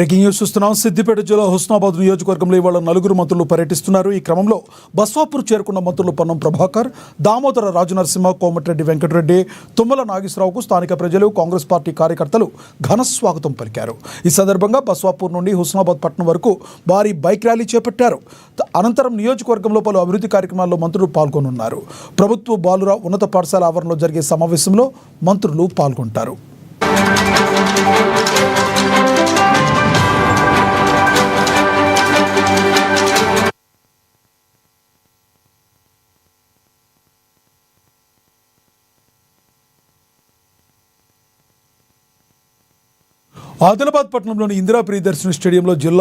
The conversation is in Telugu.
బ్రేకింగ్ న్యూస్ చూస్తున్నాం. సిద్దిపేట జిల్లా హుస్నాబాద్ నియోజకవర్గంలో ఇవాళ నలుగురు మంత్రులు పర్యటిస్తున్నారు. ఈ క్రమంలో బస్వాపూర్ చేరుకున్న మంత్రులు పొన్నం ప్రభాకర్, దామోదర రాజనరసింహ, కోమటిరెడ్డి వెంకటరెడ్డి, తుమ్మల నాగేశ్వరరావుకు స్థానిక ప్రజలు, కాంగ్రెస్ పార్టీ కార్యకర్తలు ఘన స్వాగతం పలికారు. ఈ సందర్భంగా బస్వాపూర్ నుండి హుస్నాబాద్ పట్టణం వరకు భారీ బైక్ ర్యాలీ చేపట్టారు. అనంతరం నియోజకవర్గంలో పలు అభివృద్ధి కార్యక్రమాల్లో మంత్రులు పాల్గొనున్నారు. ప్రభుత్వ బాలుర ఉన్నత పాఠశాల ఆవరణలో జరిగే సమావేశంలో మంత్రులు పాల్గొంటారు. ఆదిలాబాద్ పట్టణంలోని ఇందిరా ప్రియదర్శిని స్టేడియంలో జిల్లా